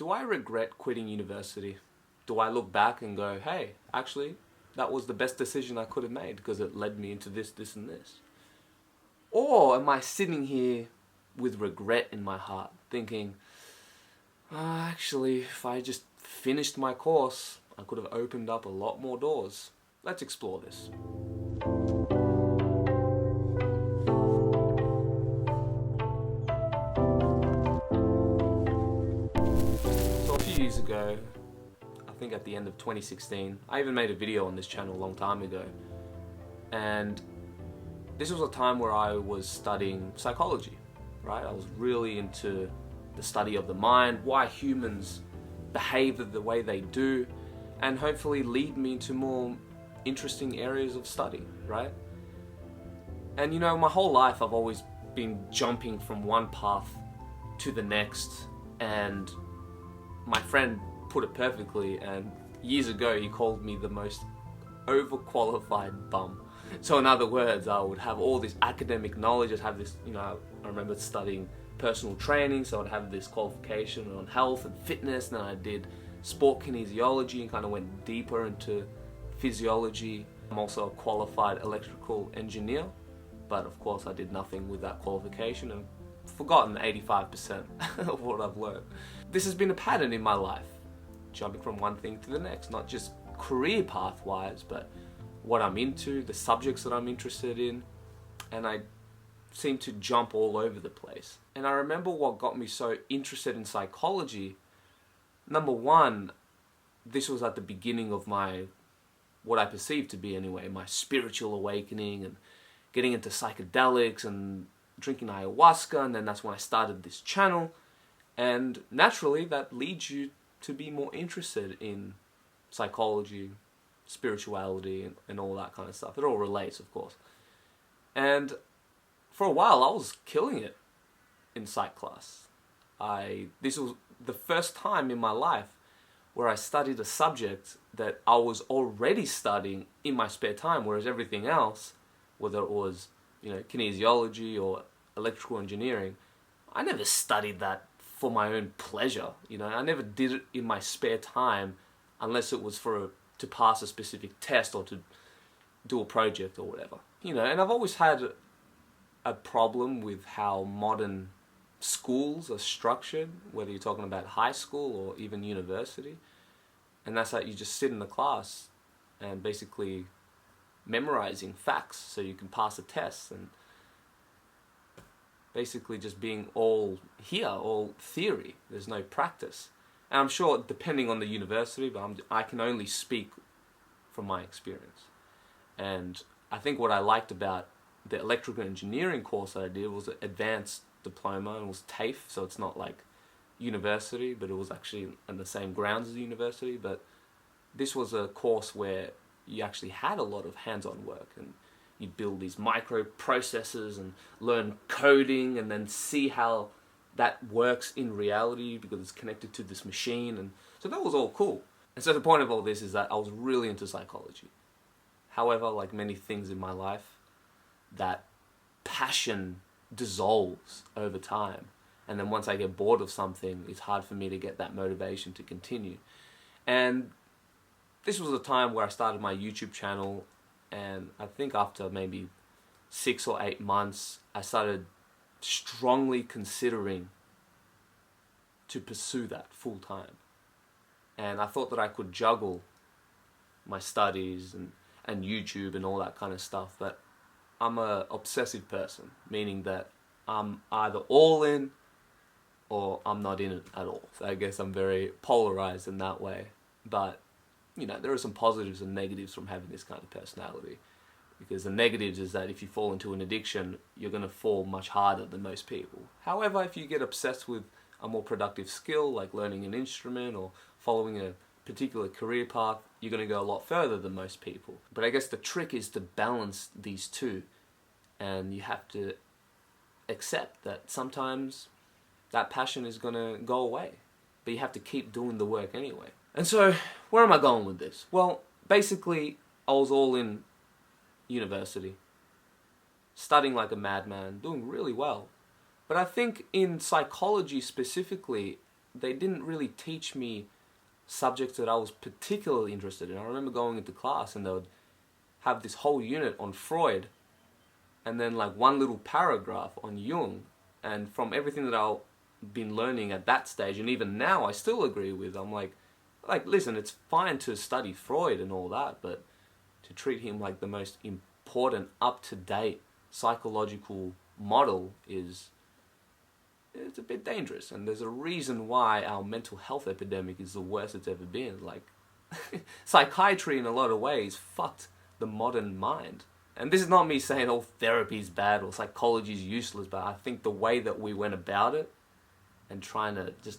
Do I regret quitting university? Do I look back and go, hey, actually, that was the best decision I could have made because it led me into this, this, and this? Or am I sitting here with regret in my heart, thinking, actually, if I just finished my course, I could have opened up a lot more doors. Let's explore this. So a few years ago, I think at the end of 2016, I even made a video on this channel a long time ago. And this was a time where I was studying psychology, right? I was really into the study of the mind, why humans behave the way they do, and hopefully lead me to more interesting areas of study, right? And you know, my whole life I've always been jumping from one path to the next, and my friend put it perfectly, and years ago he called me the most overqualified bum. So in other words, I would have all this academic knowledge, I'd have this, you know, I remember studying personal training, so I'd have this qualification on health and fitness, and then I did sport kinesiology and kind of went deeper into physiology. I'm also a qualified electrical engineer, but of course I did nothing with that qualification and forgotten 85% of what I've learned. This has been a pattern in my life, jumping from one thing to the next, not just career path-wise, but what I'm into, the subjects that I'm interested in, and I seem to jump all over the place. And I remember what got me so interested in psychology. Number one, this was at the beginning of my, what I perceived to be anyway, my spiritual awakening and getting into psychedelics and drinking ayahuasca, and then that's when I started this channel. And naturally that leads you to be more interested in psychology, spirituality, and all that kind of stuff. It all relates, of course. And for a while I was killing it in psych class. This was the first time in my life where I studied a subject that I was already studying in my spare time, whereas everything else, whether it was, you know, kinesiology or electrical engineering, I never studied that for my own pleasure. You know, I never did it in my spare time unless it was to pass a specific test or to do a project or whatever. You know, and I've always had a problem with how modern schools are structured, whether you're talking about high school or even university. And that's that you just sit in the class and basically memorizing facts so you can pass a test, and basically just being all theory. There's no practice. And I'm sure depending on the university, but I can only speak from my experience. And I think what I liked about the electrical engineering course that I did was an advanced diploma, and it was TAFE, so it's not like university, but it was actually on the same grounds as the university. But this was a course where you actually had a lot of hands-on work, and you'd build these microprocessors and learn coding and then see how that works in reality because it's connected to this machine. And so that was all cool. And so the point of all this is that I was really into psychology. However, like many things in my life, that passion dissolves over time. And then once I get bored of something, it's hard for me to get that motivation to continue. And this was a time where I started my YouTube channel, and I think after maybe 6 or 8 months, I started strongly considering to pursue that full time. And I thought that I could juggle my studies and YouTube and all that kind of stuff, but I'm an obsessive person, meaning that I'm either all in or I'm not in it at all. So I guess I'm very polarized in that way. But, you know, there are some positives and negatives from having this kind of personality. Because the negatives is that if you fall into an addiction, you're going to fall much harder than most people. However, if you get obsessed with a more productive skill, like learning an instrument or following a particular career path, you're going to go a lot further than most people. But I guess the trick is to balance these two, and you have to accept that sometimes that passion is going to go away, but you have to keep doing the work anyway. And so, where am I going with this? Well, basically, I was all in university, studying like a madman, doing really well. But I think in psychology specifically, they didn't really teach me subjects that I was particularly interested in. I remember going into class and they would have this whole unit on Freud and then like one little paragraph on Jung. And from everything that I've been learning at that stage, and even now I still agree with, I'm like, listen, it's fine to study Freud and all that, but to treat him like the most important, up-to-date psychological model it's a bit dangerous. And there's a reason why our mental health epidemic is the worst it's ever been. Like, psychiatry in a lot of ways fucked the modern mind. And this is not me saying, oh, therapy is bad or psychology is useless, but I think the way that we went about it and trying to just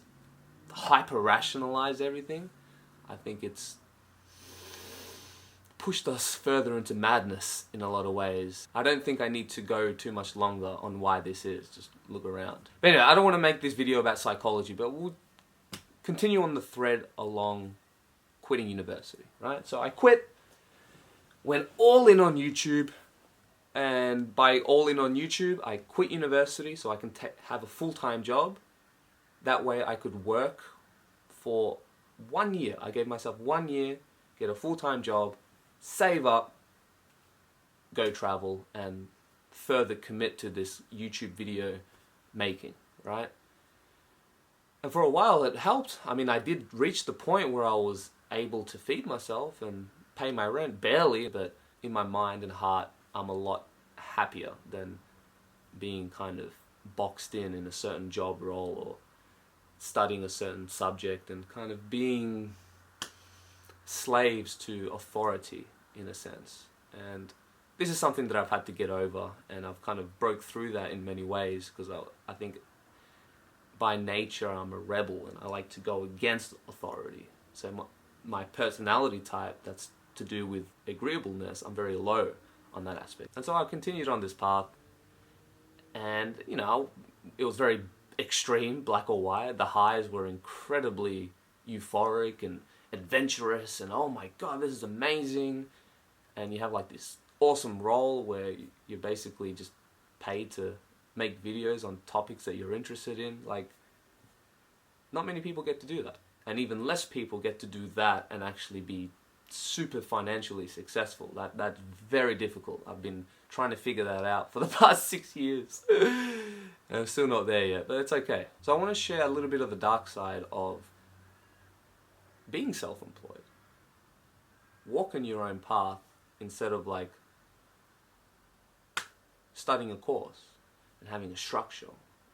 hyper-rationalize everything, I think it's pushed us further into madness in a lot of ways. I don't think I need to go too much longer on why this is. Just look around. But anyway, I don't want to make this video about psychology, but we'll continue on the thread along quitting university, right? So I quit, went all in on YouTube, and by all in on YouTube, I quit university so I can have a full-time job. That way I could work for 1 year. I gave myself 1 year, get a full-time job, save up, go travel, and further commit to this YouTube video making, right? And for a while it helped. I mean, I did reach the point where I was able to feed myself and pay my rent, barely, but in my mind and heart, I'm a lot happier than being kind of boxed in a certain job role or studying a certain subject and kind of being slaves to authority in a sense. And this is something that I've had to get over, and I've kind of broke through that in many ways, because I think by nature I'm a rebel and I like to go against authority. So my personality type, that's to do with agreeableness, I'm very low on that aspect. And so I continued on this path, and you know, it was very extreme, black or white. The highs were incredibly euphoric and adventurous and oh my god, this is amazing, and you have like this awesome role where you're basically just paid to make videos on topics that you're interested in. Like, not many people get to do that, and even less people get to do that and actually be super financially successful. That's very difficult. I've been trying to figure that out for the past 6 years and I'm still not there yet, but it's okay. So I want to share a little bit of the dark side of being self-employed. Walking your own path instead of like studying a course and having a structure.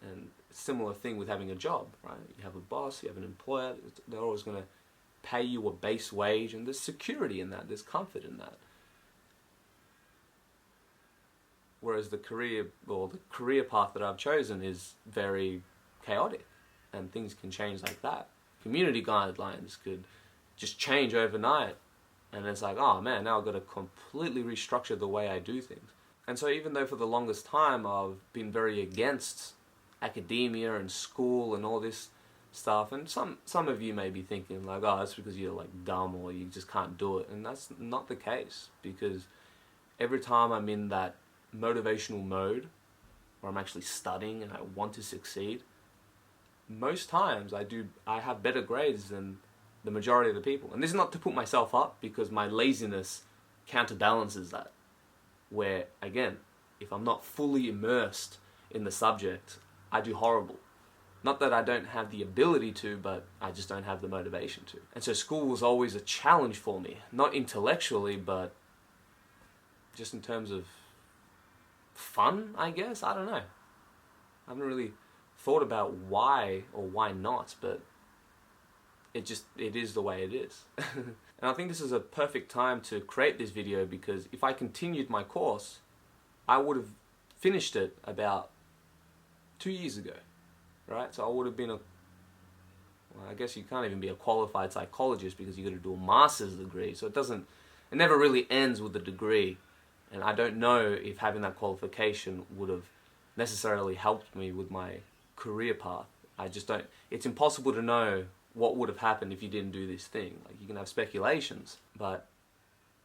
And similar thing with having a job, right? You have a boss, you have an employer, they're always going to pay you a base wage, and there's security in that, there's comfort in that. Whereas the career path that I've chosen is very chaotic, and things can change like that. Community guidelines could just change overnight, and it's like, oh man, now I've got to completely restructure the way I do things. And so even though for the longest time I've been very against academia and school and all this stuff, and some of you may be thinking like, oh, that's because you're like dumb or you just can't do it, and that's not the case, because every time I'm in that motivational mode where I'm actually studying and I want to succeed, most times I have better grades than the majority of the people. And this is not to put myself up, because my laziness counterbalances that, where again, if I'm not fully immersed in the subject, I do horrible. Not that I don't have the ability to, but I just don't have the motivation to. And so school was always a challenge for me, not intellectually, but just in terms of fun, I guess. I don't know. I haven't really thought about why or why not, but it is the way it is. And I think this is a perfect time to create this video, because if I continued my course, I would have finished it about 2 years ago, right? So I would have been well, I guess you can't even be a qualified psychologist because you got to do a master's degree. So it never really ends with a degree. And I don't know if having that qualification would have necessarily helped me with my career path. I just don't. It's impossible to know what would have happened if you didn't do this thing. Like, you can have speculations, but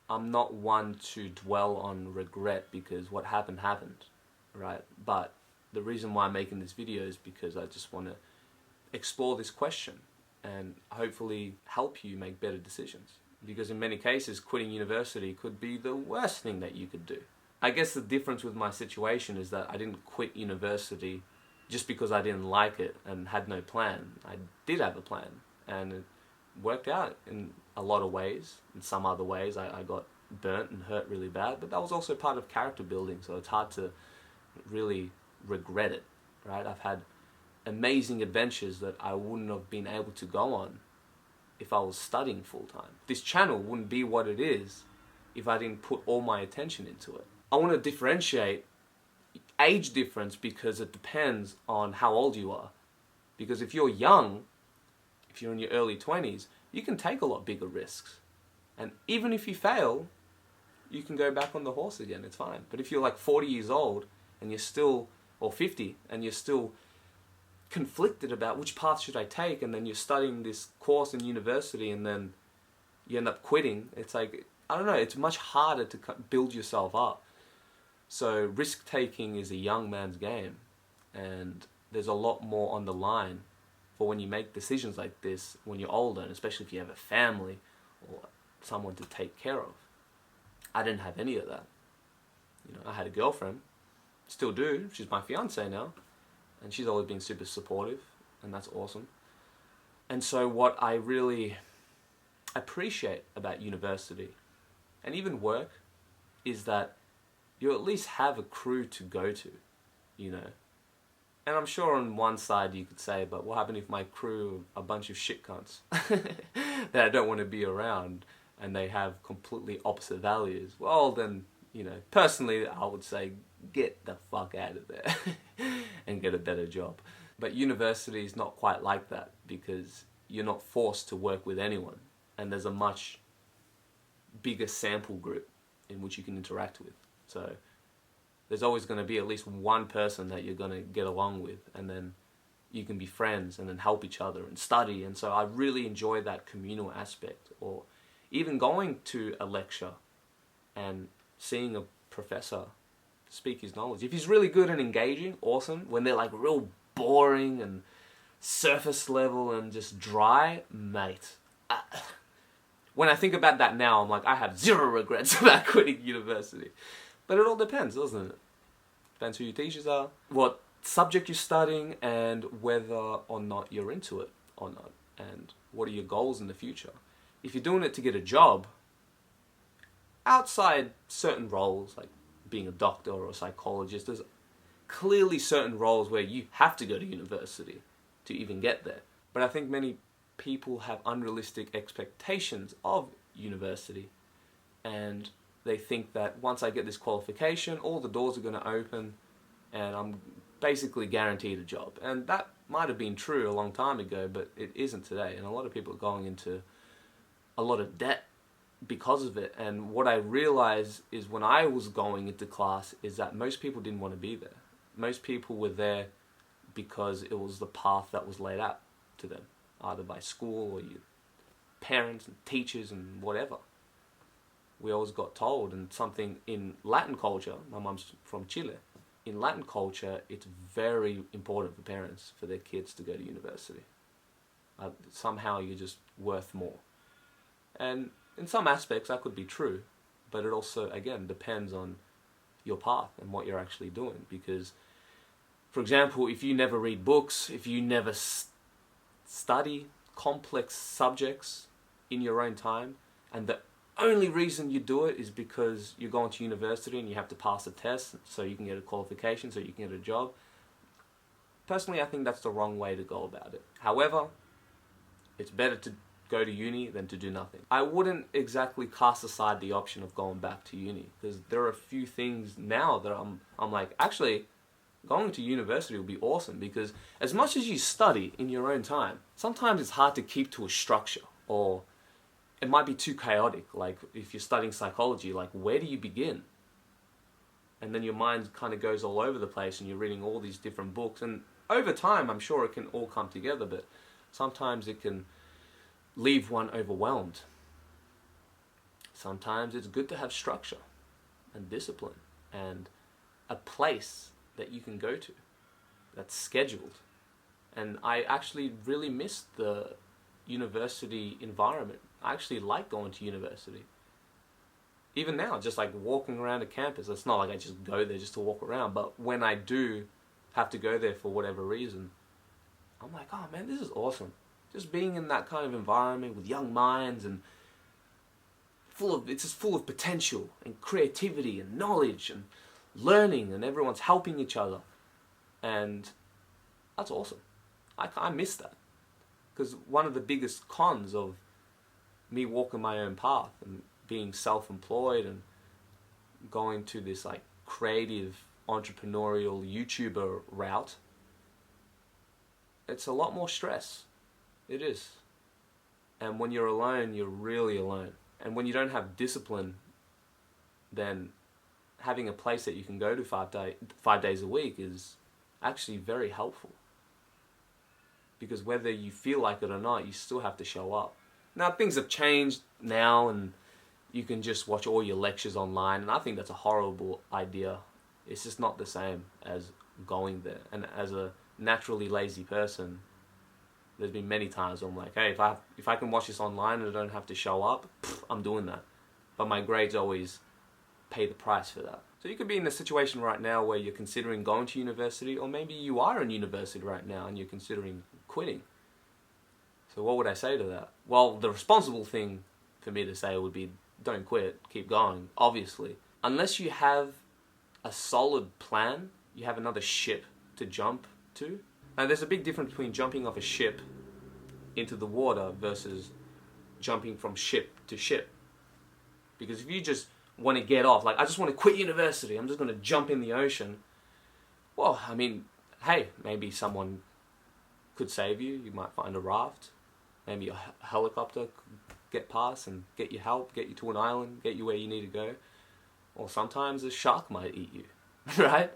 I'm not one to dwell on regret, because what happened happened, right? But the reason why I'm making this video is because I just want to explore this question and hopefully help you make better decisions. Because in many cases, quitting university could be the worst thing that you could do. I guess the difference with my situation is that I didn't quit university just because I didn't like it and had no plan. I did have a plan, and it worked out in a lot of ways. In some other ways, I got burnt and hurt really bad, but that was also part of character building, so it's hard to really regret it, right? I've had amazing adventures that I wouldn't have been able to go on if I was studying full-time. This channel wouldn't be what it is if I didn't put all my attention into it. I want to differentiate age difference because it depends on how old you are. Because if you're young, if you're in your early 20s, you can take a lot bigger risks. And even if you fail, you can go back on the horse again, it's fine. But if you're like 40 years old and you're still, or 50, and you're still conflicted about which path should I take, and then you're studying this course in university and then you end up quitting, it's like, I don't know, it's much harder to build yourself up. So risk-taking is a young man's game, and there's a lot more on the line for when you make decisions like this when you're older, and especially if you have a family or someone to take care of. I didn't have any of that. You know, I had a girlfriend, still do, she's my fiance now, and she's always been super supportive, and that's awesome. And so what I really appreciate about university, and even work, is that you at least have a crew to go to, you know. And I'm sure on one side you could say, but what happened if my crew are a bunch of shit cunts that I don't want to be around, and they have completely opposite values? Well, then, you know, personally I would say, get the fuck out of there and get a better job. But university is not quite like that, because you're not forced to work with anyone, and there's a much bigger sample group in which you can interact with. So there's always going to be at least one person that you're going to get along with, and then you can be friends and then help each other and study. And so I really enjoy that communal aspect. Or even going to a lecture and seeing a professor speak his knowledge. If he's really good and engaging, awesome. When they're like real boring and surface level and just dry, mate. When I think about that now, I'm like, I have zero regrets about quitting university. But it all depends, doesn't it? Depends who your teachers are, what subject you're studying, and whether or not you're into it or not, and what are your goals in the future. If you're doing it to get a job, outside certain roles, like being a doctor or a psychologist, there's clearly certain roles where you have to go to university to even get there. But I think many people have unrealistic expectations of university, and they think that once I get this qualification, all the doors are going to open and I'm basically guaranteed a job. And that might have been true a long time ago, but it isn't today. And a lot of people are going into a lot of debt because of it. And what I realized is when I was going into class is that most people didn't want to be there. Most people were there because it was the path that was laid out to them, either by school or your parents and teachers and whatever. We always got told, and something in Latin culture, my mum's from Chile, in Latin culture it's very important for parents for their kids to go to university. Somehow you're just worth more. And in some aspects that could be true, but it also, again, depends on your path and what you're actually doing. Because, for example, if you never read books, if you never study complex subjects in your own time, and the only reason you do it is because you're going to university and you have to pass a test so you can get a qualification, so you can get a job, personally I think that's the wrong way to go about it. However, it's better to go to uni than to do nothing. I wouldn't exactly cast aside the option of going back to uni, because there are a few things now that I'm like, actually, going to university will be awesome, because as much as you study in your own time, sometimes it's hard to keep to a structure, or it might be too chaotic. Like if you're studying psychology, like where do you begin? And then your mind kind of goes all over the place and you're reading all these different books, and over time I'm sure it can all come together, but sometimes it can leave one overwhelmed. Sometimes it's good to have structure and discipline and a place that you can go to that's scheduled And I actually really missed the university environment. I actually like going to university. Even now, just like walking around the campus, it's not like I just go there just to walk around, but when I do have to go there for whatever reason, I'm like, oh man, this is awesome. Just being in that kind of environment with young minds and it's just full of potential and creativity and knowledge and learning, and everyone's helping each other. And that's awesome. I miss that. Because one of the biggest cons of me walking my own path and being self-employed and going to this like creative entrepreneurial YouTuber route, it's a lot more stress. It is. And when you're alone, you're really alone. And when you don't have discipline, then having a place that you can go to 5 days a week is actually very helpful. Because whether you feel like it or not, you still have to show up. Now, things have changed now, and you can just watch all your lectures online, and I think that's a horrible idea. It's just not the same as going there. And as a naturally lazy person, there's been many times where I'm like, hey, if I can watch this online and I don't have to show up, I'm doing that. But my grades always pay the price for that. So you could be in a situation right now where you're considering going to university, or maybe you are in university right now and you're considering quitting. So what would I say to that? Well, the responsible thing for me to say would be, don't quit, keep going, obviously. Unless you have a solid plan, you have another ship to jump to. Now there's a big difference between jumping off a ship into the water versus jumping from ship to ship. Because if you just want to get off, like, I just want to quit university, I'm just going to jump in the ocean, well, I mean, hey, maybe someone could save you. You might find a raft, maybe a helicopter could get past and get you help, get you to an island, get you where you need to go. Or sometimes a shark might eat you, right?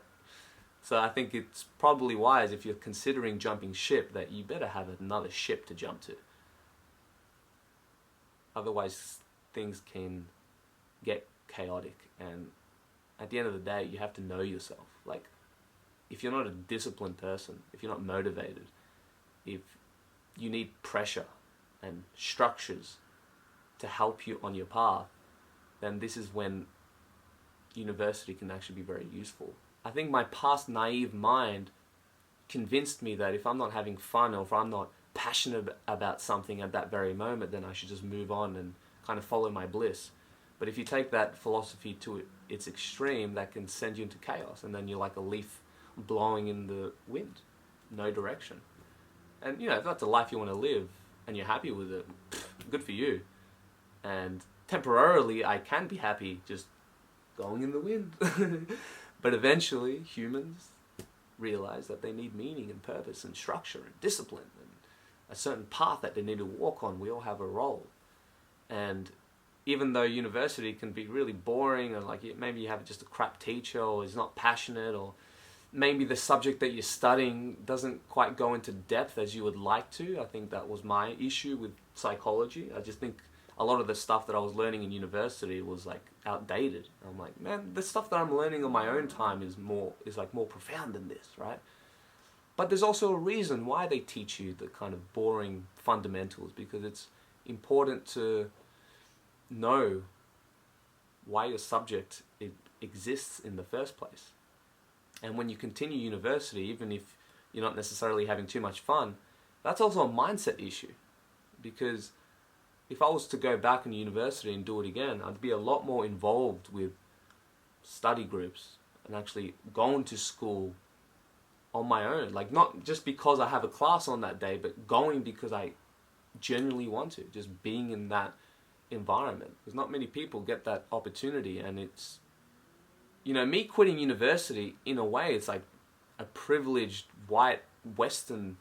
So I think it's probably wise, if you're considering jumping ship, that you better have another ship to jump to. Otherwise, things can get chaotic, and at the end of the day, you have to know yourself. Like, if you're not a disciplined person, if you're not motivated, if you need pressure and structures to help you on your path, then this is when university can actually be very useful. I think my past naive mind convinced me that if I'm not having fun, or if I'm not passionate about something at that very moment, then I should just move on and kind of follow my bliss. But if you take that philosophy to its extreme, that can send you into chaos, and then you're like a leaf blowing in the wind, no direction. And if that's a life you want to live and you're happy with it, good for you. And temporarily, I can be happy just going in the wind. But eventually, humans realize that they need meaning and purpose and structure and discipline and a certain path that they need to walk on. We all have a role. And even though university can be really boring, and like maybe you have just a crap teacher, or is not passionate, or maybe the subject that you're studying doesn't quite go into depth as you would like to. I think that was my issue with psychology. I just think a lot of the stuff that I was learning in university was like outdated. I'm like, man, the stuff that I'm learning on my own time is more profound than this, right? But there's also a reason why they teach you the kind of boring fundamentals, because it's important to know why your subject exists in the first place. And when you continue university, even if you're not necessarily having too much fun, that's also a mindset issue. Because if I was to go back in university and do it again, I'd be a lot more involved with study groups and actually going to school on my own. Like, not just because I have a class on that day, but going because I genuinely want to. Just being in that environment. Because not many people get that opportunity, and it's, me quitting university, in a way, it's like a privileged white Western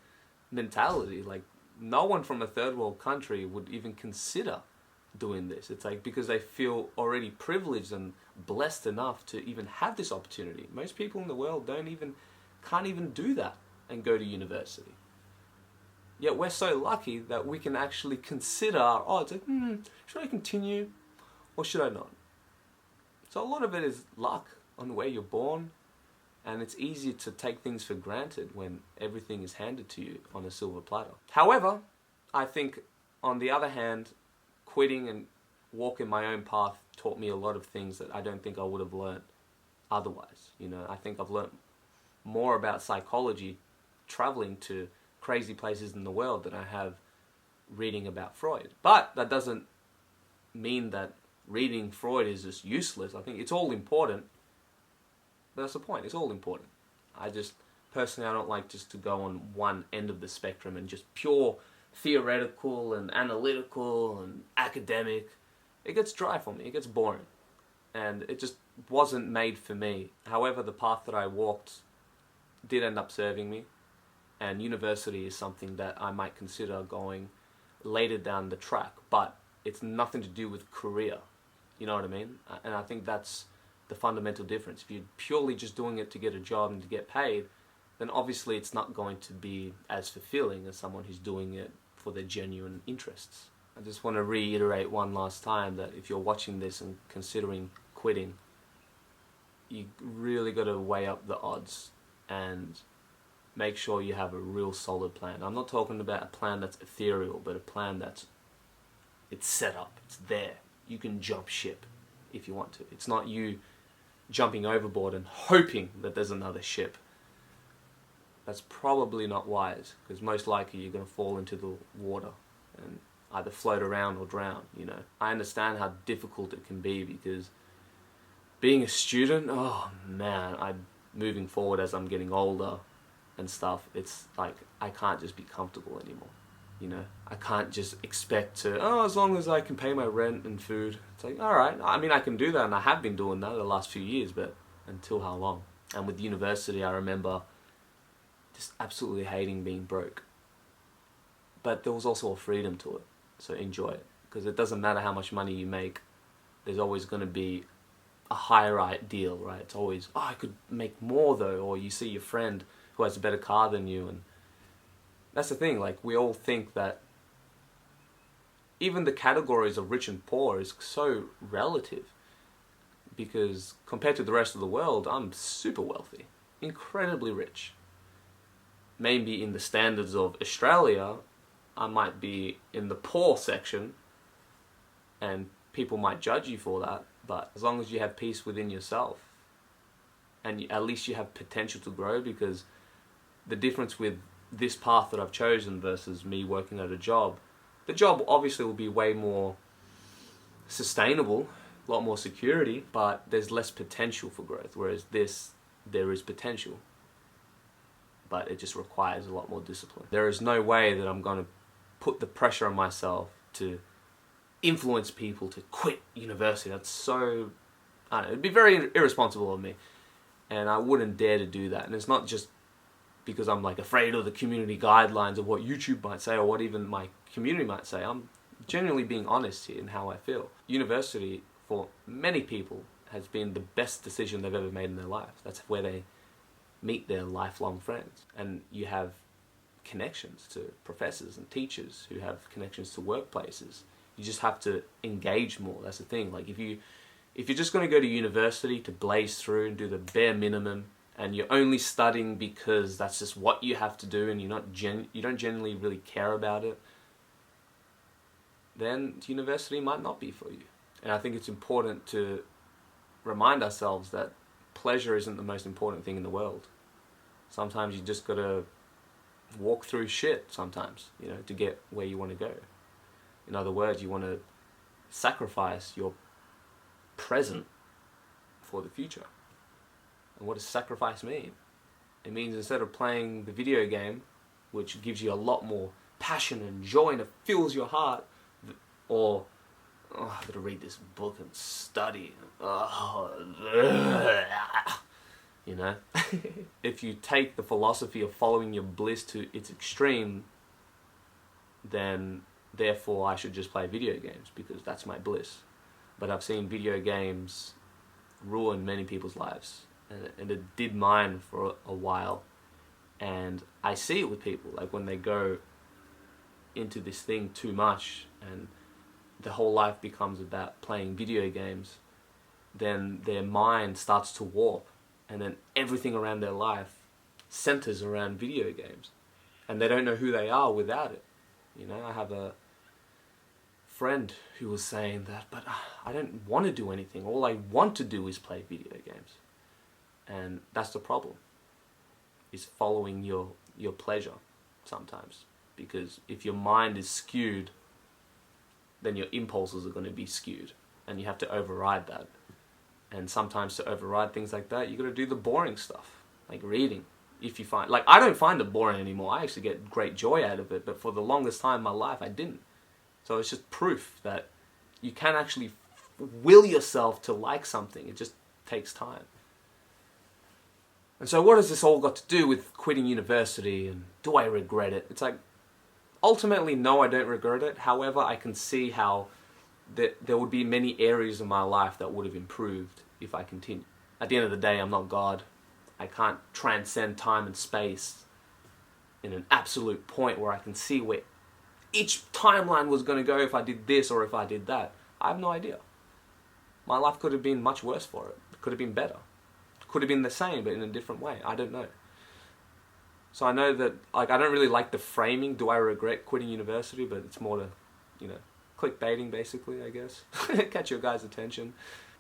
mentality. Like, no one from a third world country would even consider doing this. It's like, because they feel already privileged and blessed enough to even have this opportunity. Most people in the world can't even do that and go to university. Yet we're so lucky that we can actually consider, it's like, should I continue or should I not? So a lot of it is luck on where you're born, And it's easy to take things for granted when everything is handed to you on a silver platter. However, I think, on the other hand, quitting and walking my own path taught me a lot of things that I don't think I would have learned otherwise. You know, I think I've learned more about psychology traveling to crazy places in the world than I have reading about Freud. But that doesn't mean that reading Freud is just useless. I think it's all important. But that's the point. It's all important. Personally, I don't like just to go on one end of the spectrum and just pure theoretical and analytical and academic. It gets dry for me. It gets boring. And it just wasn't made for me. However, the path that I walked did end up serving me. And university is something that I might consider going later down the track. But it's nothing to do with career. You know what I mean? And I think that's the fundamental difference. If you're purely just doing it to get a job and to get paid, then obviously it's not going to be as fulfilling as someone who's doing it for their genuine interests. I just want to reiterate one last time that if you're watching this and considering quitting, you really got to weigh up the odds and make sure you have a real solid plan. I'm not talking about a plan that's ethereal, but a plan it's set up, it's there. You can jump ship if you want to. It's not you jumping overboard and hoping that there's another ship. That's probably not wise, because most likely you're going to fall into the water and either float around or drown, you know. I understand how difficult it can be, because being a student, oh man, moving forward as I'm getting older and stuff, it's like I can't just be comfortable anymore, you know. I can't just expect to, as long as I can pay my rent and food. It's like, alright, I mean, I can do that, and I have been doing that the last few years, but until how long? And with university, I remember just absolutely hating being broke. But there was also a freedom to it, so enjoy it. Because it doesn't matter how much money you make, there's always going to be a higher ideal, right? It's always, I could make more though, or you see your friend who has a better car than you, and that's the thing, like, we all think that even the categories of rich and poor is so relative, because compared to the rest of the world, I'm super wealthy, incredibly rich. Maybe in the standards of Australia, I might be in the poor section, and people might judge you for that, but as long as you have peace within yourself, and at least you have potential to grow, because the difference with this path that I've chosen versus me working at a job, the job obviously will be way more sustainable, a lot more security, but there's less potential for growth, whereas this, there is potential, but it just requires a lot more discipline. There is no way that I'm going to put the pressure on myself to influence people to quit university. That's so, I don't know, it'd be very irresponsible of me, and I wouldn't dare to do that. And it's not just because I'm like afraid of the community guidelines of what YouTube might say or what even my community might say. I'm genuinely being honest here in how I feel. University, for many people, has been the best decision they've ever made in their lives. That's where they meet their lifelong friends, and you have connections to professors and teachers who have connections to workplaces. You just have to engage more. That's the thing. Like, if you're just going to go to university to blaze through and do the bare minimum, and you're only studying because that's just what you have to do, and you don't genuinely really care about it, then university might not be for you. And I think it's important to remind ourselves that pleasure isn't the most important thing in the world. Sometimes you just gotta walk through shit sometimes, you know, to get where you want to go. In other words, you want to sacrifice your present for the future. And what does sacrifice mean? It means instead of playing the video game, which gives you a lot more passion and joy and it fills your heart, or I've got to read this book and study. You know? If you take the philosophy of following your bliss to its extreme, then therefore I should just play video games because that's my bliss. But I've seen video games ruin many people's lives, and it did mine for a while. And I see it with people, like when they go into this thing too much and the whole life becomes about playing video games, then their mind starts to warp and then everything around their life centers around video games, and they don't know who they are without it. You know, I have a friend who was saying that, but I don't want to do anything. All I want to do is play video games. And that's the problem, is following your pleasure sometimes. Because if your mind is skewed, then your impulses are going to be skewed, and you have to override that. And sometimes to override things like that, you got to do the boring stuff, like reading. If you find, like, I don't find it boring anymore. I actually get great joy out of it, but for the longest time in my life, I didn't. So it's just proof that you can actually will yourself to like something. It just takes time. And so what has this all got to do with quitting university, and do I regret it? It's like, ultimately, no, I don't regret it. However, I can see how there would be many areas of my life that would have improved if I continued. At the end of the day, I'm not God. I can't transcend time and space in an absolute point where I can see where each timeline was going to go if I did this or if I did that. I have no idea. My life could have been much worse for it. It could have been better. It could have been the same, but in a different way. I don't know. So I know that, like, I don't really like the framing, do I regret quitting university, but it's more to, you know, clickbaiting basically, I guess. Catch your guys' attention.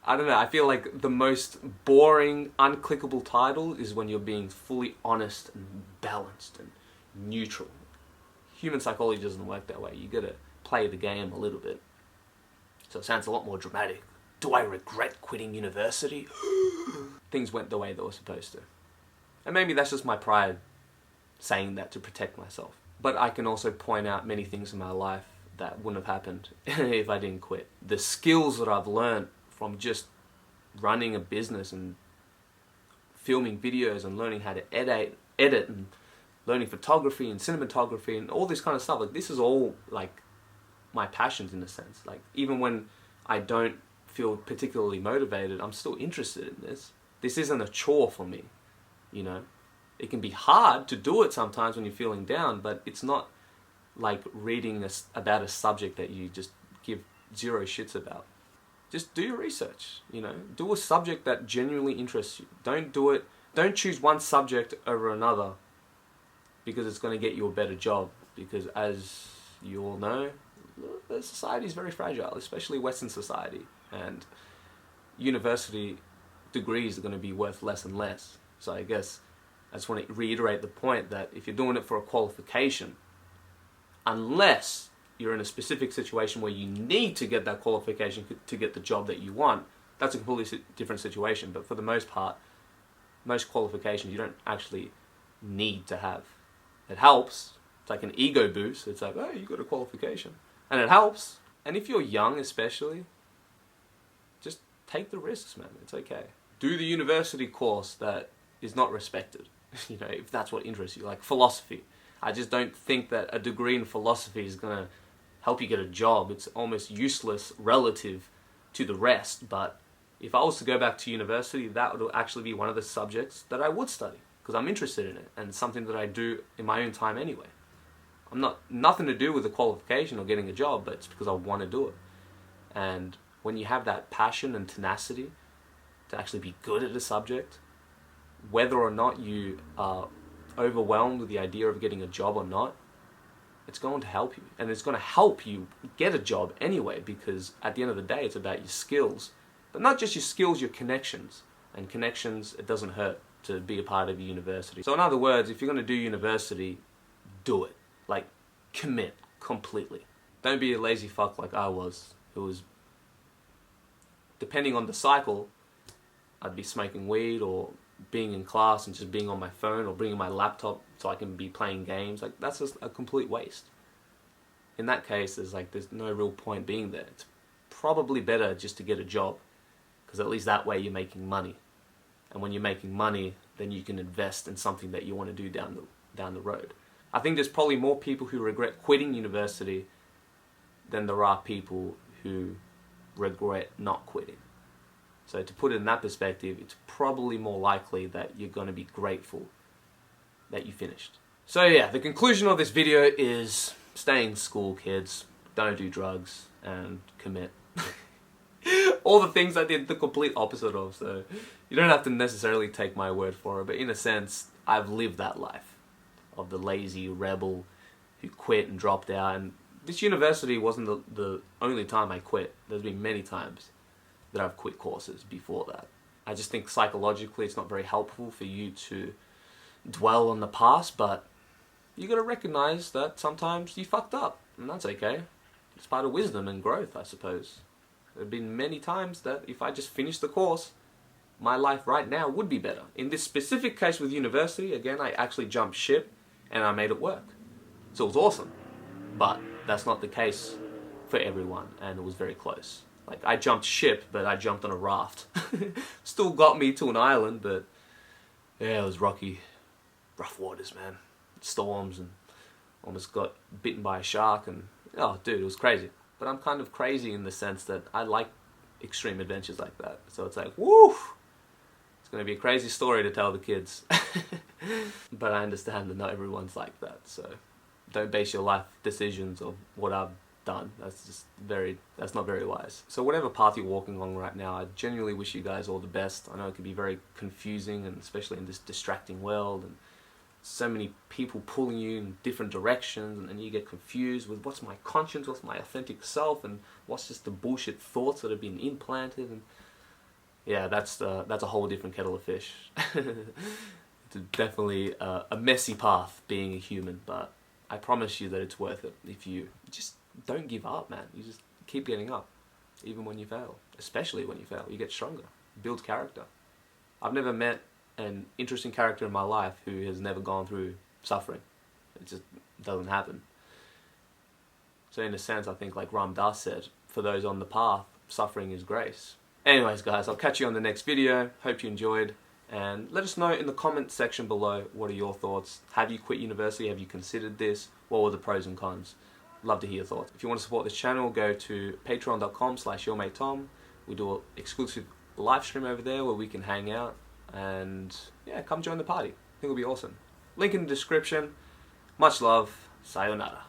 I don't know, I feel like the most boring, unclickable title is when you're being fully honest and balanced and neutral. Human psychology doesn't work that way. You gotta play the game a little bit. So it sounds a lot more dramatic. Do I regret quitting university? Things went the way they were supposed to. And maybe that's just my pride saying that to protect myself. But I can also point out many things in my life that wouldn't have happened if I didn't quit. The skills that I've learned from just running a business and filming videos and learning how to edit and learning photography and cinematography and all this kind of stuff. Like, this is all like my passions in a sense. Like, even when I don't feel particularly motivated, I'm still interested in this. This isn't a chore for me, you know. It can be hard to do it sometimes when you're feeling down, but it's not like reading about a subject that you just give zero shits about. Just do your research, you know. Do a subject that genuinely interests you. Don't choose one subject over another because it's going to get you a better job. Because as you all know, the society is very fragile, especially Western society. And university degrees are going to be worth less and less. So I guess I just want to reiterate the point that if you're doing it for a qualification, unless you're in a specific situation where you need to get that qualification to get the job that you want, that's a completely different situation. But for the most part, most qualifications you don't actually need to have. It helps. It's like an ego boost. It's like, oh, you got a qualification. And it helps. And if you're young especially, just take the risks, man. It's okay. Do the university course that is not respected, you know, if that's what interests you, like philosophy. I just don't think that a degree in philosophy is going to help you get a job. It's almost useless relative to the rest. But if I was to go back to university, that would actually be one of the subjects that I would study, because I'm interested in it, and it's something that I do in my own time anyway. Nothing to do with the qualification or getting a job, but it's because I want to do it. And when you have that passion and tenacity to actually be good at a subject, whether or not you are overwhelmed with the idea of getting a job or not, it's going to help you. And it's going to help you get a job anyway, because at the end of the day, it's about your skills. But not just your skills, your connections. And connections, it doesn't hurt to be a part of a university. So in other words, if you're going to do university, do it. Like, commit completely. Don't be a lazy fuck like I was. It was, depending on the cycle, I'd be smoking weed or being in class and just being on my phone or bringing my laptop so I can be playing games. Like, that's just a complete waste. In that case, there's no real point being there. It's probably better just to get a job, because at least that way you're making money. And when you're making money, then you can invest in something that you want to do down the road. I think there's probably more people who regret quitting university than there are people who regret not quitting. So to put it in that perspective, it's probably more likely that you're going to be grateful that you finished. So yeah, the conclusion of this video is stay in school, kids. Don't do drugs and commit. all the things I did the complete opposite of. So you don't have to necessarily take my word for it, but in a sense, I've lived that life of the lazy rebel who quit and dropped out. And this university wasn't the only time I quit. There's been many times that I've quit courses before that. I just think psychologically it's not very helpful for you to dwell on the past, but you got to recognize that sometimes you fucked up, and that's okay. It's part of wisdom and growth, I suppose. There have been many times that if I just finished the course, my life right now would be better. In this specific case with university, again, I actually jumped ship and I made it work. So it was awesome. But that's not the case for everyone, and it was very close. Like, I jumped ship, but I jumped on a raft. Still got me to an island, but yeah, it was rocky. Rough waters, man. Storms, and almost got bitten by a shark, and oh dude, it was crazy. But I'm kind of crazy in the sense that I like extreme adventures like that. So it's like, woo! It's going to be a crazy story to tell the kids. But I understand that not everyone's like that. So don't base your life decisions on what I've done. That's not very wise. So whatever path you're walking along right now, I genuinely wish you guys all the best. I know it can be very confusing, and especially in this distracting world, and so many people pulling you in different directions, and then you get confused with what's my conscience, what's my authentic self, and what's just the bullshit thoughts that have been implanted. And yeah, that's a whole different kettle of fish. It's definitely a messy path being a human, but I promise you that it's worth it if you just don't give up, man. You just keep getting up, even when you fail. Especially when you fail, you get stronger, build character. I've never met an interesting character in my life who has never gone through suffering. It just doesn't happen. So in a sense, I think like Ram Dass said, for those on the path, suffering is grace. Anyways guys, I'll catch you on the next video. Hope you enjoyed, and let us know in the comment section below, what are your thoughts? Have you quit university? Have you considered this? What were the pros and cons? Love to hear your thoughts. If you want to support this channel, go to patreon.com/yourmatetom. We do an exclusive live stream over there where we can hang out. And yeah, come join the party. I think it'll be awesome. Link in the description. Much love. Sayonara.